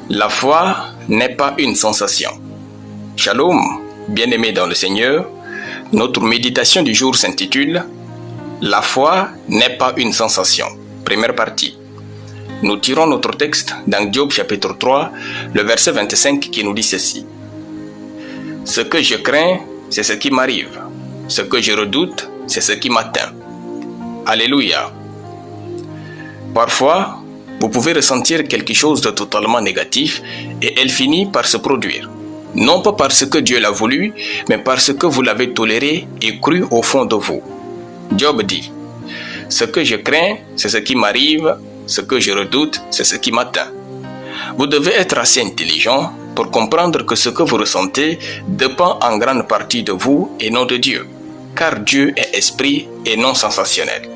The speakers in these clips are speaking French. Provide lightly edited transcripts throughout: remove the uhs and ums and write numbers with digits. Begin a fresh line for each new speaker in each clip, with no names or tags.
La foi n'est pas une sensation. Shalom, bien-aimés dans le Seigneur, notre méditation du jour s'intitule « La foi n'est pas une sensation ». Première partie. Nous tirons notre texte dans Job chapitre 3, le verset 25 qui nous dit ceci. « Ce que je crains, c'est ce qui m'arrive. Ce que je redoute, c'est ce qui m'atteint. » Alléluia. Parfois, vous pouvez ressentir quelque chose de totalement négatif et elle finit par se produire. Non pas parce que Dieu l'a voulu, mais parce que vous l'avez toléré et cru au fond de vous. Job dit, « Ce que je crains, c'est ce qui m'arrive. Ce que je redoute, c'est ce qui m'atteint. » Vous devez être assez intelligent pour comprendre que ce que vous ressentez dépend en grande partie de vous et non de Dieu, car Dieu est esprit et non sensationnel.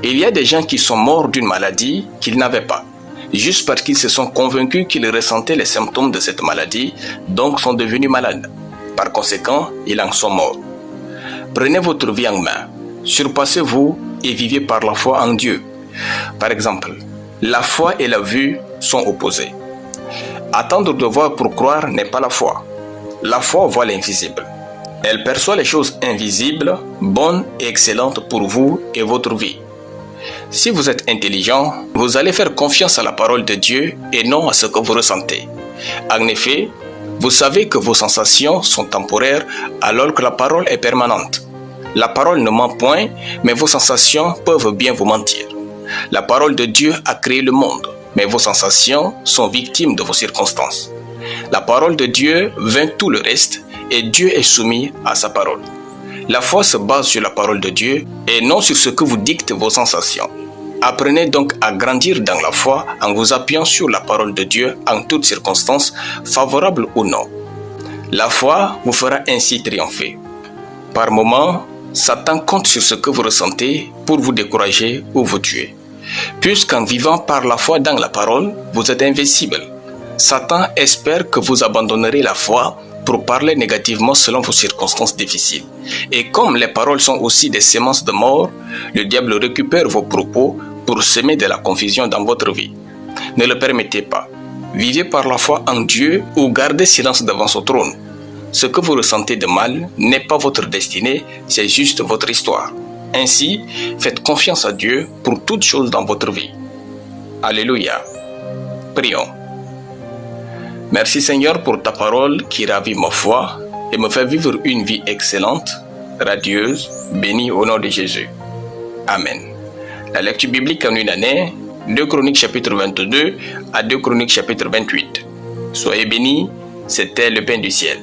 Il y a des gens qui sont morts d'une maladie qu'ils n'avaient pas, juste parce qu'ils se sont convaincus qu'ils ressentaient les symptômes de cette maladie, donc sont devenus malades. Par conséquent, ils en sont morts. Prenez votre vie en main, surpassez-vous et vivez par la foi en Dieu. Par exemple, la foi et la vue sont opposées. Attendre de voir pour croire n'est pas la foi. La foi voit l'invisible. Elle perçoit les choses invisibles, bonnes et excellentes pour vous et votre vie. Si vous êtes intelligent, vous allez faire confiance à la parole de Dieu et non à ce que vous ressentez. En effet, vous savez que vos sensations sont temporaires alors que la parole est permanente. La parole ne ment point, mais vos sensations peuvent bien vous mentir. La parole de Dieu a créé le monde, mais vos sensations sont victimes de vos circonstances. La parole de Dieu vainc tout le reste et Dieu est soumis à sa parole. La foi se base sur la parole de Dieu et non sur ce que vous dictent vos sensations. Apprenez donc à grandir dans la foi en vous appuyant sur la parole de Dieu en toutes circonstances, favorables ou non. La foi vous fera ainsi triompher. Par moments, Satan compte sur ce que vous ressentez pour vous décourager ou vous tuer. Puisqu'en vivant par la foi dans la parole, vous êtes invincible. Satan espère que vous abandonnerez la foi pour parler négativement selon vos circonstances difficiles. Et comme les paroles sont aussi des semences de mort, le diable récupère vos propos pour semer de la confusion dans votre vie. Ne le permettez pas. Vivez par la foi en Dieu ou gardez silence devant son trône. Ce que vous ressentez de mal n'est pas votre destinée, c'est juste votre histoire. Ainsi, faites confiance à Dieu pour toutes choses dans votre vie. Alléluia. Prions. Merci Seigneur pour ta parole qui ravive ma foi et me fait vivre une vie excellente, radieuse, bénie au nom de Jésus. Amen. La lecture biblique en une année, 2 Chroniques chapitre 22 à 2 Chroniques chapitre 28. Soyez bénis, c'était le pain du ciel.